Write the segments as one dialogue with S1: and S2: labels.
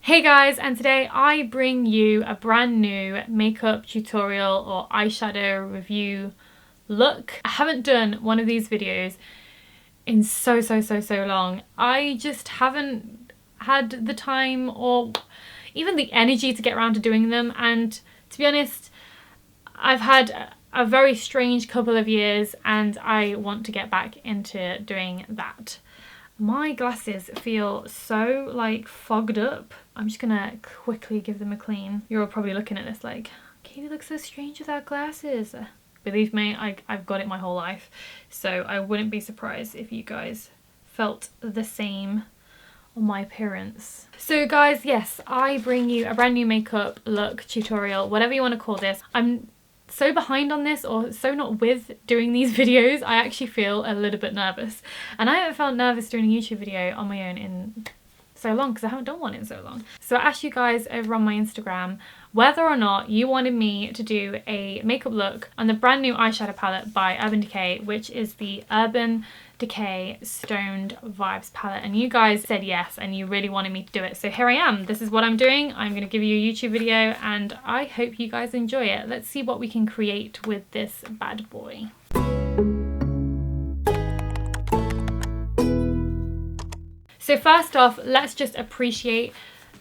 S1: Hey guys, and today I bring you a brand new makeup tutorial or eyeshadow review look. I haven't done one of these videos in so long. I just haven't had the time or even the energy to get around to doing them, and to be honest, I've had a very strange couple of years and I want to get back into doing that. My glasses feel so like fogged up. I'm just gonna quickly give them a clean. You're all probably looking at this like, Katie looks so strange without glasses. Believe me, I've got it my whole life, so I wouldn't be surprised if you guys felt the same on my appearance. So guys, yes, I bring you a brand new makeup look tutorial, whatever you want to call this. I'm so behind on this, or so not with doing these videos, I actually feel a little bit nervous. And I haven't felt nervous doing a YouTube video on my own in so long, because I haven't done one in so long. So I asked you guys over on my Instagram whether or not you wanted me to do a makeup look on the brand new eyeshadow palette by Urban Decay, which is the Urban Decay Stoned Vibes palette, and you guys said yes and you really wanted me to do it, so here I am. This is what I'm doing. I'm going to give you a YouTube video and I hope you guys enjoy it. Let's see what we can create with this bad boy. So first off, let's just appreciate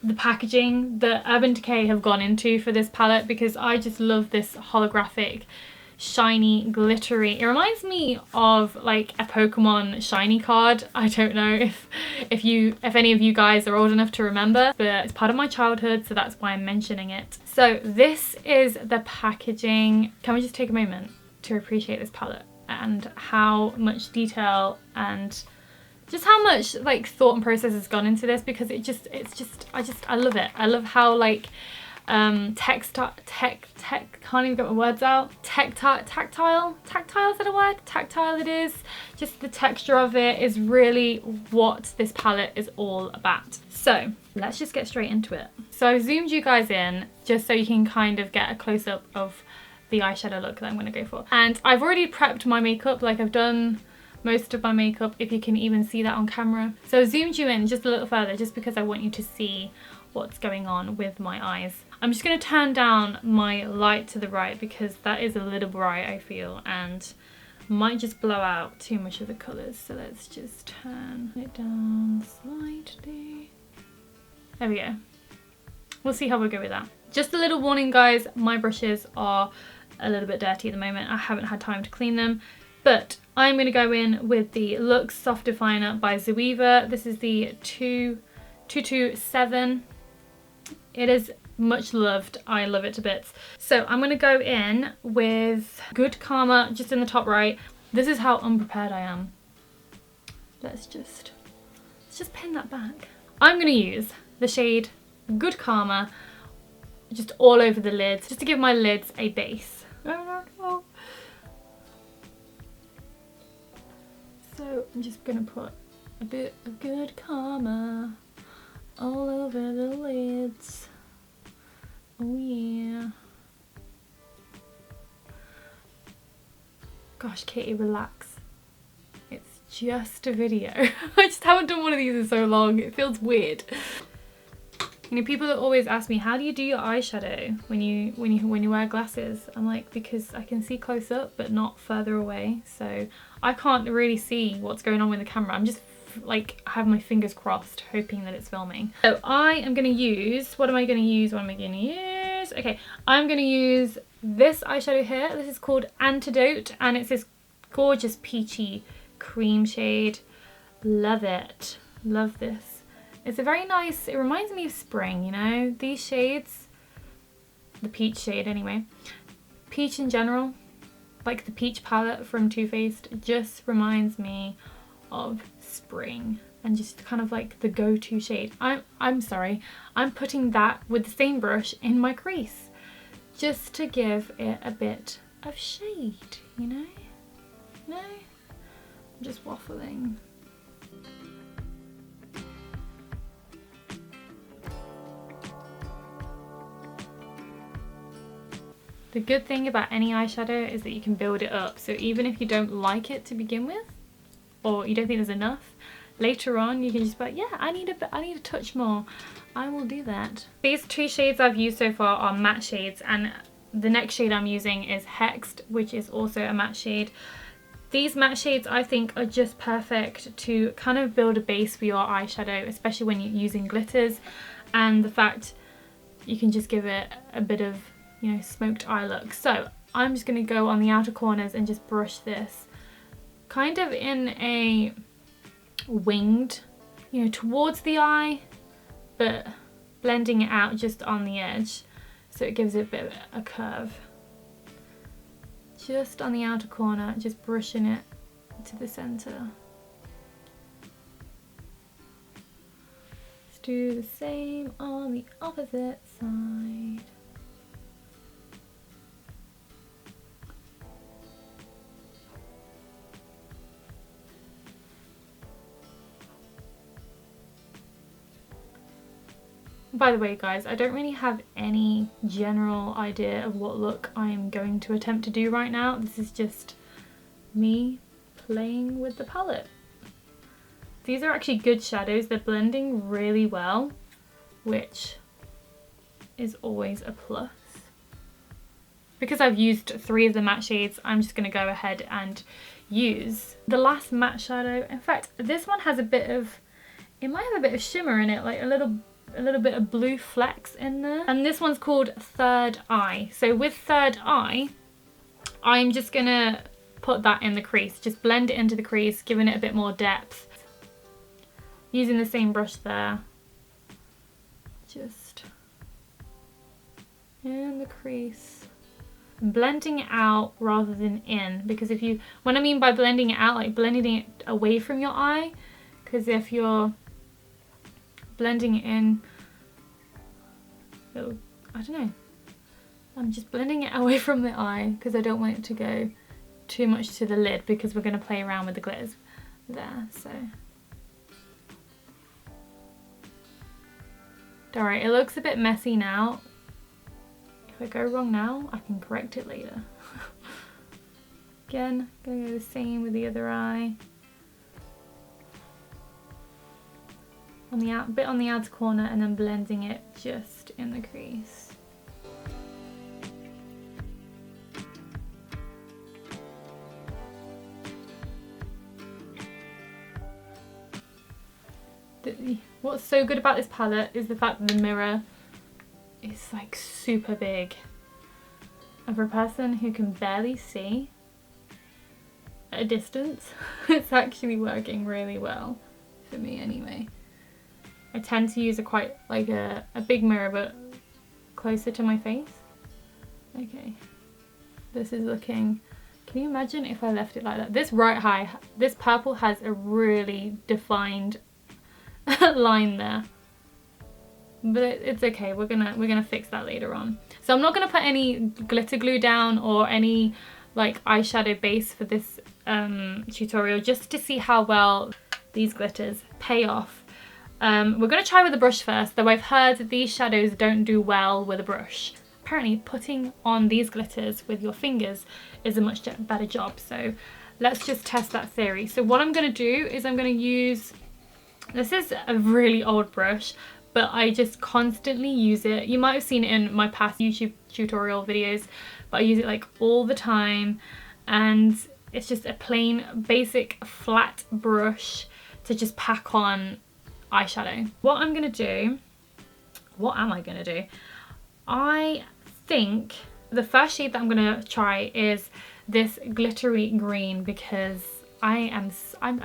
S1: the packaging that Urban Decay have gone into for this palette, because I just love this holographic, shiny, glittery. It reminds me of like a Pokemon shiny card. I don't know if any of you guys are old enough to remember, but it's part of my childhood, so that's why I'm mentioning it. So this is the packaging. Can we just take a moment to appreciate this palette and how much detail and just how much like thought and process has gone into this, because I love it. I love how like can't even get my words out. Tactile, is that a word? Tactile it is. Just the texture of it is really what this palette is all about. So let's just get straight into it. So I've zoomed you guys in just so you can kind of get a close-up of the eyeshadow look that I'm going to go for. And I've already prepped my makeup, like I've done most of my makeup, if you can even see that on camera. So I zoomed you in just a little further just because I want you to see what's going on with my eyes. I'm just going to turn down my light to the right because that is a little bright, I feel, and might just blow out too much of the colours. So let's just turn it down slightly. There we go. We'll see how we go with that. Just a little warning guys, my brushes are a little bit dirty at the moment. I haven't had time to clean them, but I'm going to go in with the Luxe Soft Definer by Zoeva. This is the 227. It is much loved. I love it to bits. So I'm going to go in with Good Karma just in the top right. This is how unprepared I am. Let's just pin that back. I'm going to use the shade Good Karma just all over the lids, just to give my lids a base. So I'm just going to put a bit of Good Karma all over the lids. Oh yeah. Gosh, Katie, relax. It's just a video. I just haven't done one of these in so long. It feels weird. You know, people that always ask me, how do you do your eyeshadow when you wear glasses? I'm like, because I can see close up but not further away, so I can't really see what's going on with the camera. I'm just like, I have my fingers crossed hoping that it's filming. So I am going to use, what am I going to use? Okay, I'm going to use this eyeshadow here. This is called Antidote, and it's this gorgeous peachy cream shade. Love it. Love this. It's a very nice, it reminds me of spring, you know, these shades, the peach shade anyway, peach in general, like the peach palette from Too Faced, just reminds me of spring and just kind of like the go-to shade. I'm sorry, I'm putting that with the same brush in my crease just to give it a bit of shade, you know? No? I'm just waffling. The good thing about any eyeshadow is that you can build it up. So even if you don't like it to begin with, or you don't think there's enough, later on you can just be like, yeah, I need a touch more. I will do that. These two shades I've used so far are matte shades, and the next shade I'm using is Hexed, which is also a matte shade. These matte shades I think are just perfect to kind of build a base for your eyeshadow, especially when you're using glitters, and the fact you can just give it a bit of, you know, smoked eye look. So I'm just going to go on the outer corners and just brush this kind of in a winged, you know, towards the eye, but blending it out just on the edge so it gives it a bit of a curve. Just on the outer corner, just brushing it to the center. Let's do the same on the opposite side. By the way guys, I don't really have any general idea of what look I'm going to attempt to do right now. This is just me playing with the palette. These are actually good shadows. They're blending really well, which is always a plus. Because I've used 3 of the matte shades, I'm just going to go ahead and use the last matte shadow. In fact, this one has a bit of, it might have a bit of shimmer in it, like a little bit of blue flecks in there. And this one's called Third Eye. So with Third Eye, I'm just gonna put that in the crease, just blend it into the crease, giving it a bit more depth. Using the same brush there, just in the crease. Blending it out rather than in, because if you, when I mean by blending it out, like blending it away from your eye, because if you're blending it in, it'll, I don't know, I'm just blending it away from the eye because I don't want it to go too much to the lid, because we're going to play around with the glitters there. So alright, it looks a bit messy now. If I go wrong now, I can correct it later. Again, gonna go the same with the other eye. On the bit on the outer corner, and then blending it just in the crease. What's so good about this palette is the fact that the mirror is like super big. And for a person who can barely see at a distance, it's actually working really well for me anyway. I tend to use a big mirror, but closer to my face. Okay, this is looking, can you imagine if I left it like that? This right eye, this purple has a really defined line there, but it's okay. We're gonna fix that later on. So I'm not gonna put any glitter glue down or any like eyeshadow base for this tutorial, just to see how well these glitters pay off. We're going to try with the brush first, though I've heard that these shadows don't do well with a brush. Apparently putting on these glitters with your fingers is a much better job, so let's just test that theory. So what I'm going to do is I'm going to use, this is a really old brush, but I just constantly use it. You might have seen it in my past YouTube tutorial videos, but I use it like all the time, and it's just a plain basic flat brush to just pack on eyeshadow. What am I gonna do? I think the first shade that I'm gonna try is this glittery green, because I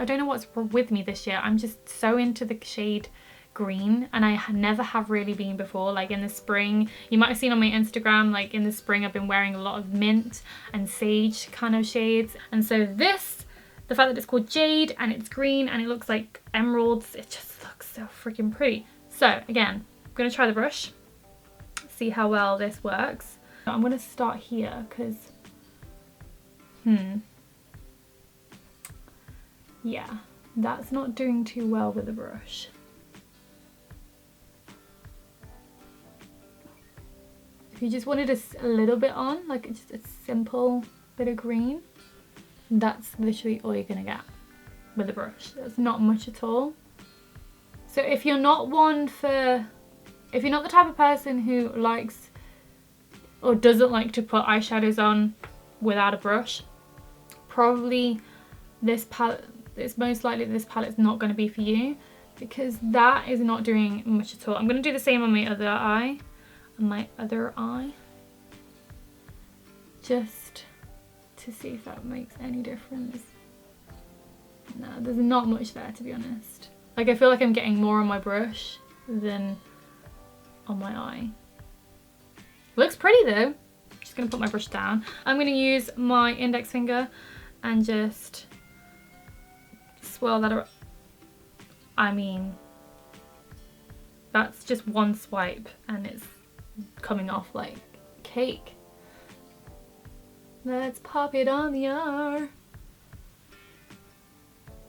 S1: don't know what's with me this year. I'm just so into the shade green, and I never have really been before. Like in the spring, you might have seen on my Instagram, like in the spring I've been wearing a lot of mint and sage kind of shades, and so this, the fact that it's called Jade and it's green and it looks like emeralds, it just looks so freaking pretty. So again, I'm gonna try the brush, see how well this works. I'm gonna start here because yeah, that's not doing too well with the brush. If you just wanted a little bit on, like just a simple bit of green, that's literally all you're gonna get with a brush. That's not much at all. So if you're not one for If you're not the type of person who likes or doesn't like to put eyeshadows on without a brush, probably this palette, it's most likely this palette's not going to be for you, because that is not doing much at all. I'm going to do the same on my other eye, just to see if that makes any difference. No, there's not much there, to be honest. Like, I feel like I'm getting more on my brush than on my eye. Looks pretty though. Just gonna put my brush down. I'm gonna use my index finger and just swirl that around. I mean, that's just one swipe and it's coming off like cake. Let's pop it on the R.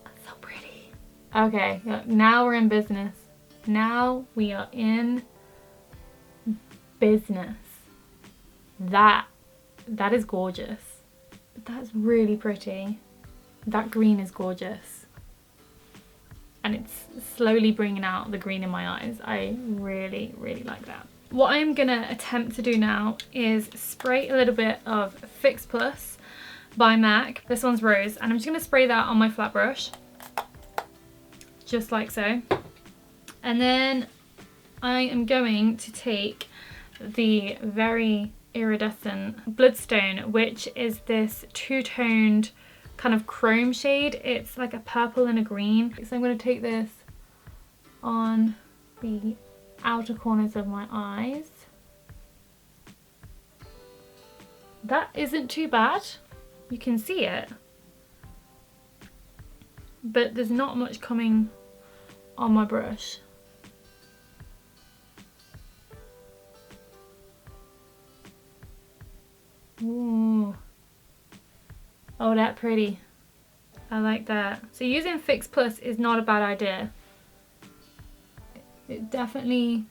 S1: That's so pretty. Okay, now we're in business. Now we are in business. That is gorgeous. That's really pretty. That green is gorgeous. And it's slowly bringing out the green in my eyes. I really, really like that. What I'm gonna attempt to do now is spray a little bit of Fix Plus by MAC. This one's rose, and I'm just gonna spray that on my flat brush. Just like so. And then I am going to take the very iridescent Bloodstone, which is this two-toned kind of chrome shade. It's like a purple and a green. So I'm going to take this on the outer corners of my eyes. That isn't too bad. You can see it. But there's not much coming on my brush. Ooh. Oh, that's pretty. I like that. So using Fix Plus is not a bad idea. It definitely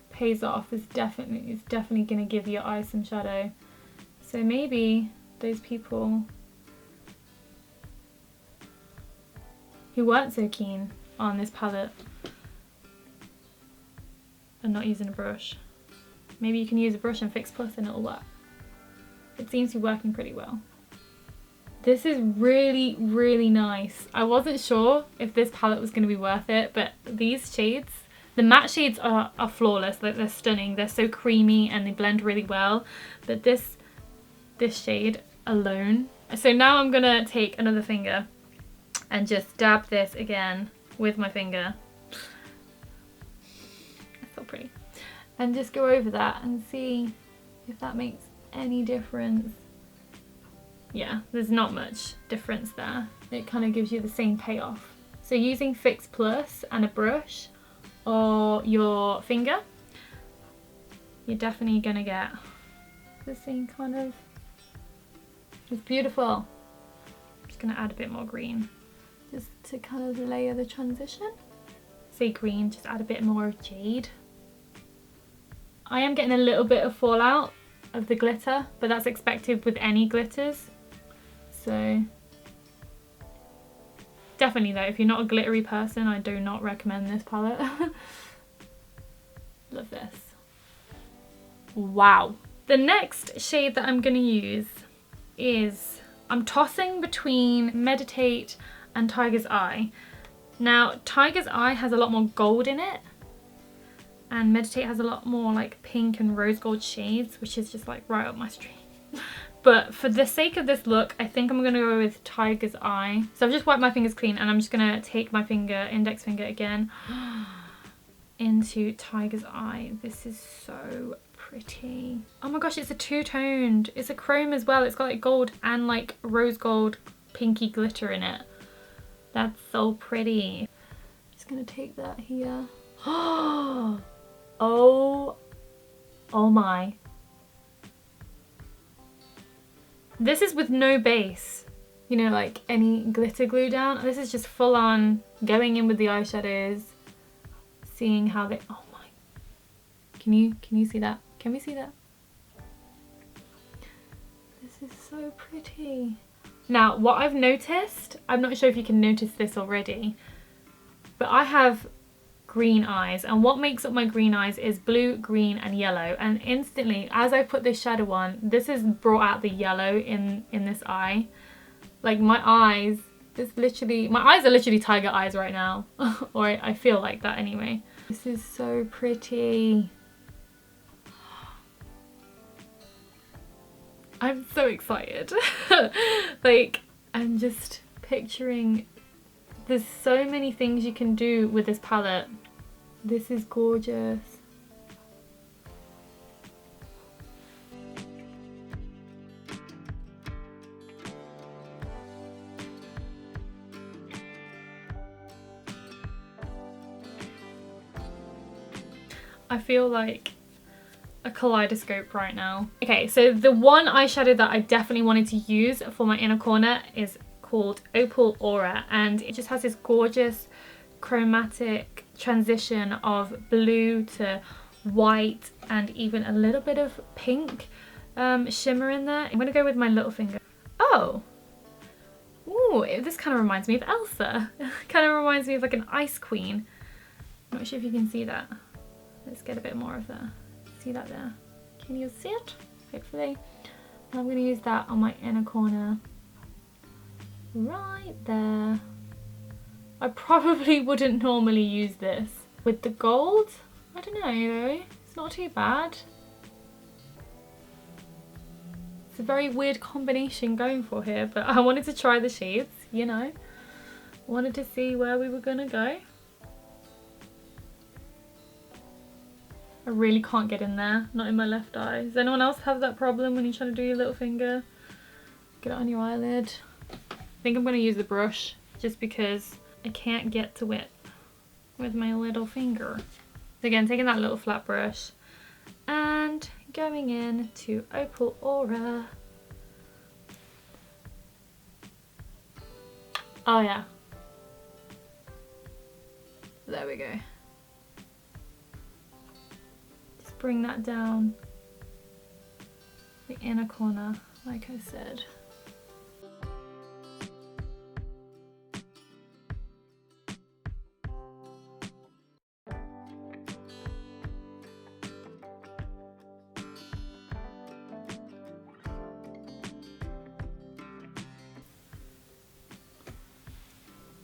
S1: pays off. It's definitely gonna give your eyes some shadow. So maybe those people who weren't so keen on this palette and not using a brush, maybe you can use a brush and Fix Plus and it'll work. It seems to be working pretty well. This is really, really nice. I wasn't sure if this palette was going to be worth it, but these shades, the matte shades are flawless. Like, they're stunning. They're so creamy and they blend really well. But this shade alone. So now I'm going to take another finger and just dab this again with my finger. That's so pretty. And just go over that and see if that makes any difference. Yeah, there's not much difference there. It kind of gives you the same payoff. So using Fix Plus and a brush or your finger, you're definitely gonna get the same kind of, it's beautiful. I'm just gonna add a bit more green just to kind of layer the transition. Say green, just add a bit more of jade. I am getting a little bit of fallout of the glitter, but that's expected with any glitters. So definitely though, if you're not a glittery person, I do not recommend this palette. Love this. Wow. The next shade that I'm gonna use is, I'm tossing between Meditate and Tiger's Eye. Now, Tiger's Eye has a lot more gold in it, and Meditate has a lot more like pink and rose gold shades, which is just like right up my street. But for the sake of this look, I think I'm gonna go with Tiger's Eye. So I've just wiped my fingers clean and I'm just gonna take my finger, index finger again, into Tiger's Eye. This is so pretty. Oh my gosh, it's a two-toned. It's a chrome as well. It's got like gold and like rose gold pinky glitter in it. That's so pretty. Just gonna take that here. Oh my. This is with no base, you know, like any glitter glue down. This is just full on going in with the eyeshadows, seeing how they, oh my. Can you see that? Can we see that? This is so pretty. Now, what I've noticed, I'm not sure if you can notice this already, but I have green eyes, and what makes up my green eyes is blue, green and yellow, and instantly as I put this shadow on, this has brought out the yellow in this eye. Like my eyes, my eyes are literally tiger eyes right now. Or I feel like that anyway. This is so pretty. I'm so excited. Like, I'm just picturing, there's so many things you can do with this palette. This is gorgeous. I feel like a kaleidoscope right now. Okay, so the one eyeshadow that I definitely wanted to use for my inner corner is called Opal Aura, and it just has this gorgeous chromatic transition of blue to white and even a little bit of pink shimmer in there. I'm gonna go with my little finger. Oh, ooh, this kind of reminds me of Elsa. Kind of reminds me of like an ice queen. Not sure if you can see that. Let's get a bit more of that. See that there? Can you see it? Hopefully. And I'm going to use that on my inner corner. Right there. I probably wouldn't normally use this. With the gold? I don't know though. It's not too bad. It's a very weird combination going for here, but I wanted to try the shades, you know. Wanted to see where we were going to go. I really can't get in there, not in my left eye. Does anyone else have that problem when you're trying to do your little finger? Get it on your eyelid. I think I'm going to use the brush just because I can't get to it with my little finger. So again, taking that little flat brush and going in to Opal Aura. Oh yeah. There we go. Bring that down the inner corner, like I said.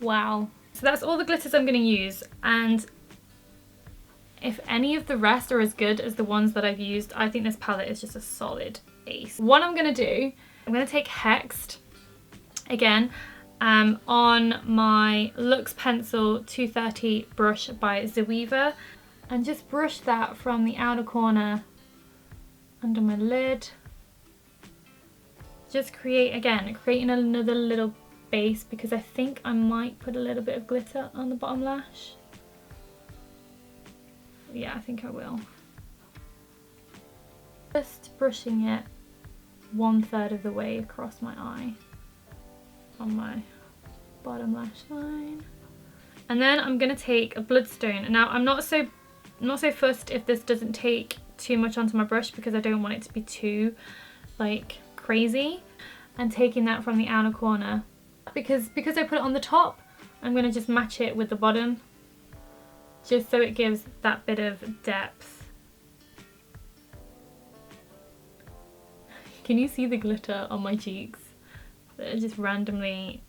S1: Wow. So that's all the glitters I'm going to use, and if any of the rest are as good as the ones that I've used, I think this palette is just a solid ace. What I'm going to do, I'm going to take Hexed again on my Luxe Pencil 230 brush by Zoeva, and just brush that from the outer corner under my lid. Just creating another little base, because I think I might put a little bit of glitter on the bottom lash. Yeah, I think I will. Just brushing it 1/3 of the way across my eye on my bottom lash line. And then I'm gonna take a bloodstone. Now I'm not so fussed if this doesn't take too much onto my brush, because I don't want it to be too like crazy. And taking that from the outer corner, because I put it on the top, I'm gonna just match it with the bottom, just so it gives that bit of depth. Can you see the glitter on my cheeks? They're just randomly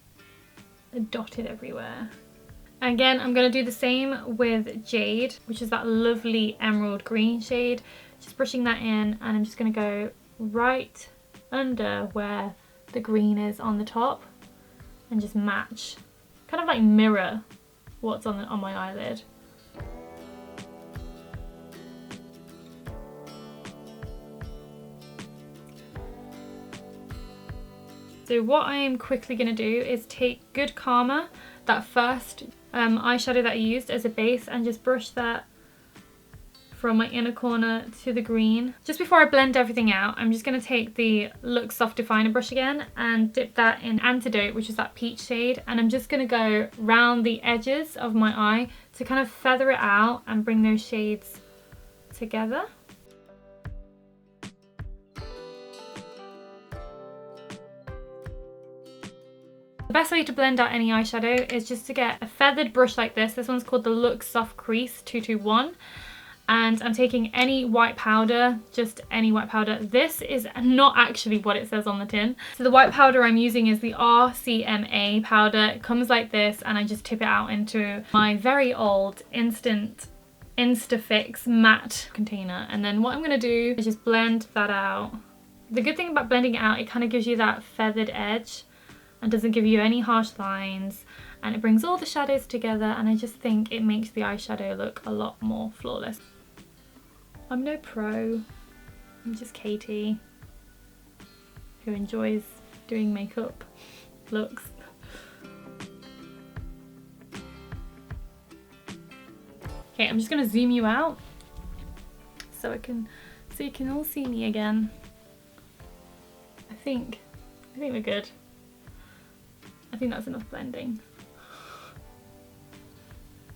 S1: dotted everywhere. Again, I'm going to do the same with Jade, which is that lovely emerald green shade. Just brushing that in, and I'm just going to go right under where the green is on the top and just match, kind of like mirror what's on my eyelid. So what I am quickly going to do is take Good Karma, that first eyeshadow that I used as a base, and just brush that from my inner corner to the green. Just before I blend everything out, I'm just going to take the Luxe Soft Definer brush again and dip that in Antidote, which is that peach shade, and I'm just going to go round the edges of my eye to kind of feather it out and bring those shades together. The best way to blend out any eyeshadow is just to get a feathered brush like this. This one's called the Look Soft Crease 221. And I'm taking any white powder, just any white powder. This is not actually what it says on the tin. So the white powder I'm using is the RCMA powder. It comes like this, and I just tip it out into my very old Instafix matte container. And then what I'm gonna do is just blend that out. The good thing about blending it out, it kind of gives you that feathered edge and doesn't give you any harsh lines. And it brings all the shadows together, and I just think it makes the eyeshadow look a lot more flawless. I'm no pro, I'm just Katie, who enjoys doing makeup looks. Okay, I'm just gonna zoom you out so you can all see me again. I think we're good. I think that's enough blending.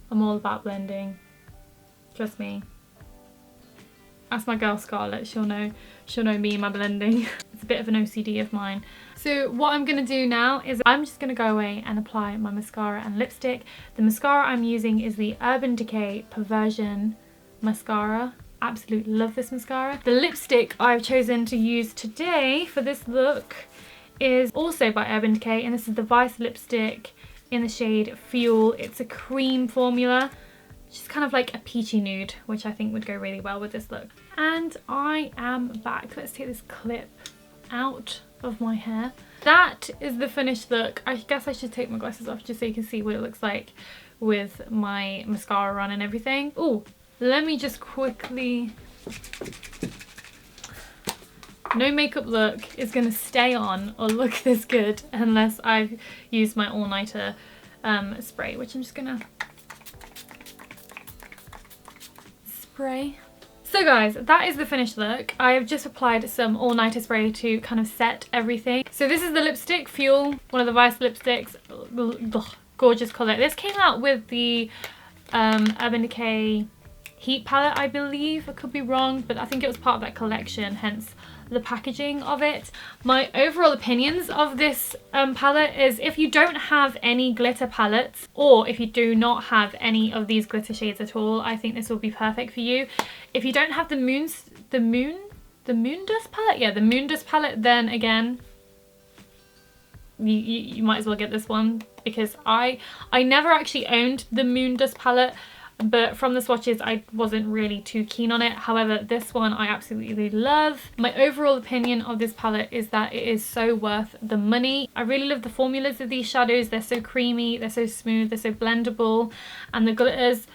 S1: I'm all about blending, trust me. Ask my girl Scarlett, she'll know me and my blending. It's a bit of an OCD of mine. So what I'm gonna do now is I'm just gonna go away and apply my mascara and lipstick. The mascara I'm using is the Urban Decay Perversion mascara. Absolutely love this mascara. The lipstick I've chosen to use today for this look is also by Urban Decay, and this is the Vice lipstick in the shade Fuel. It's a cream formula. Just kind of like a peachy nude, which I think would go really well with this look. And I am back. Let's take this clip out of my hair. That is the finished look. I guess I should take my glasses off just so you can see what it looks like with my mascara on and everything. Oh, let me just quickly... No makeup look is going to stay on or look this good unless I've used my all-nighter spray, which I'm just going to... spray. So guys, that is the finished look. I have just applied some all-nighter spray to kind of set everything. So this is the lipstick, Fuel, one of the Vice lipsticks. Ugh, gorgeous colour. This came out with the Urban Decay Heat palette, I believe. I could be wrong, but I think it was part of that collection, hence the packaging of it. My overall opinions of this palette is, if you don't have any glitter palettes, or if you do not have any of these glitter shades at all, I think this will be perfect for you. If you don't have the Moon Dust palette, yeah, the Moon Dust palette, then again, you might as well get this one, because I never actually owned the Moon Dust palette, but from the swatches I wasn't really too keen on it. However, this one I absolutely love. My overall opinion of this palette is that it is so worth the money. I really love the formulas of these shadows. They're so creamy, they're so smooth, they're so blendable, and the glitters,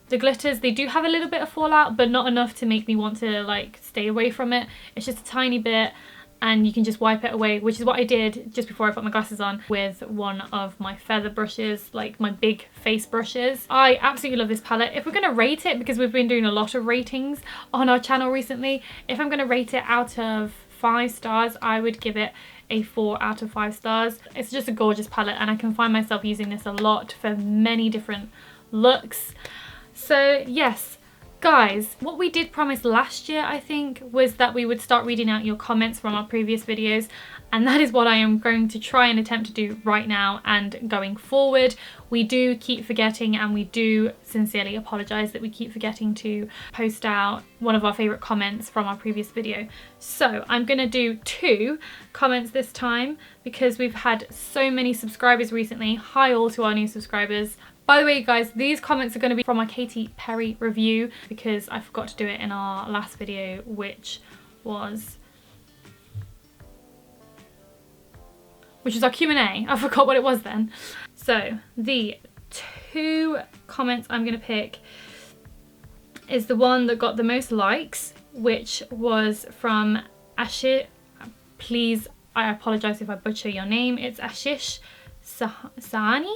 S1: they do have a little bit of fallout, but not enough to make me want to like stay away from it. It's just a tiny bit, and you can just wipe it away, which is what I did just before I put my glasses on with one of my feather brushes, like my big face brushes. I absolutely love this palette. If we're going to rate it, because we've been doing a lot of ratings on our channel recently, if I'm going to rate it out of 5 stars, I would give it a 4 out of 5 stars. It's just a gorgeous palette, and I can find myself using this a lot for many different looks. So yes, guys, what we did promise last year, I think, was that we would start reading out your comments from our previous videos, and that is what I am going to try and attempt to do right now and going forward. We do keep forgetting, and we do sincerely apologise that we keep forgetting to post out one of our favourite comments from our previous video. So I'm going to do 2 comments this time, because we've had so many subscribers recently. Hi all to our new subscribers. By the way, guys, these comments are going to be from our Katy Perry review, because I forgot to do it in our last video, which was our Q&A. I forgot what it was then. So the 2 comments I'm going to pick is the one that got the most likes, which was from Ashish. Please, I apologise if I butcher your name. It's Ashish Sani?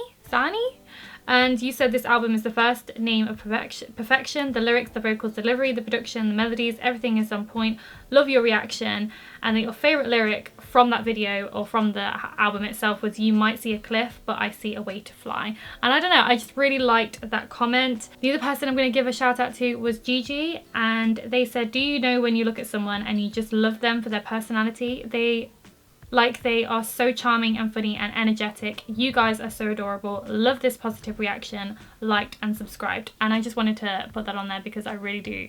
S1: And you said this album is the first name of perfection. The lyrics, the vocals, delivery, the production, the melodies, everything is on point. Love your reaction. And your favourite lyric from that video, or from the album itself, was, "You might see a cliff, but I see a way to fly." And I don't know, I just really liked that comment. The other person I'm going to give a shout out to was Gigi, and they said, "Do you know when you look at someone and you just love them for their personality? They Like, they are so charming and funny and energetic. You guys are so adorable. Love this positive reaction. Liked and subscribed. And I just wanted to put that on there because I really do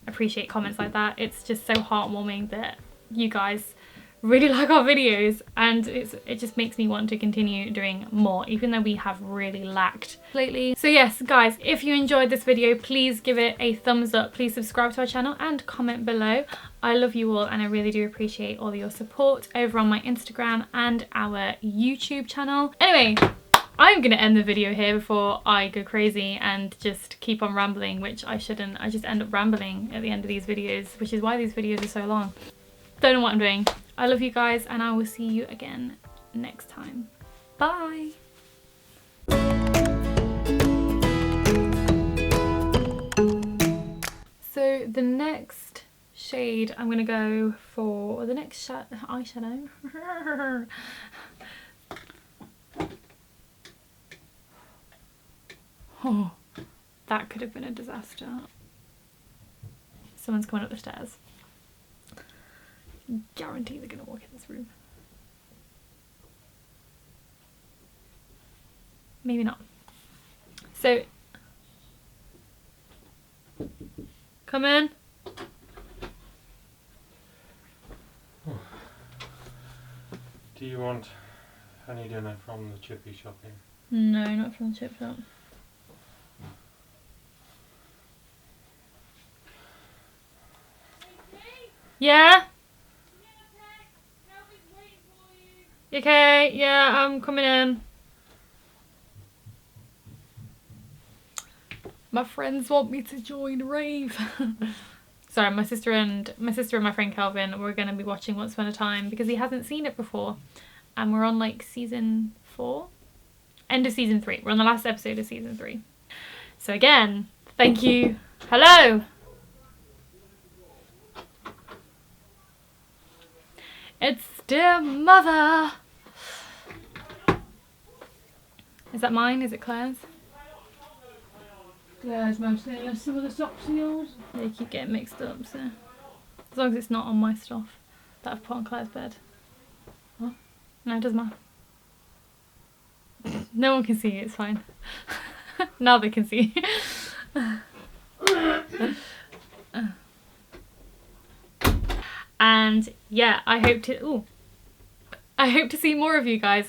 S1: appreciate comments like that. It's just so heartwarming that you guys really like our videos, and it just makes me want to continue doing more, even though we have really lacked lately. So yes, guys, if you enjoyed this video, please give it a thumbs up. Please subscribe to our channel and comment below. I love you all, and I really do appreciate all your support over on my Instagram and our YouTube channel. Anyway, I'm gonna end the video here before I go crazy and just keep on rambling, which I shouldn't. I just end up rambling at the end of these videos, which is why these videos are so long. Don't know what I'm doing. I love you guys, and I will see you again next time. Bye. So the next shade I'm gonna go for, the next eyeshadow. Oh, that could have been a disaster. Someone's coming up the stairs. Guarantee they're gonna walk in this room. Maybe not. So, come in.
S2: Do you want any dinner from the chippy shopping?
S1: No, not from the chip shop. Yeah? Okay, yeah, I'm coming in. My friends want me to join a rave. Sorry, my sister and my friend Calvin, we're going to be watching Once Upon a Time because he hasn't seen it before. And we're on like season 4? End of season 3. We're on the last episode of season 3. So again, thank you. Hello! It's dear mother. Is that mine? Is it Claire's?
S3: Claire's mostly, unless some of the socks are yours.
S1: They keep getting mixed up, so as long as it's not on my stuff that I've put on Claire's bed.
S3: Huh?
S1: No, it doesn't matter. No one can see it, it's fine. Now they can see. And yeah, I hope to see more of you guys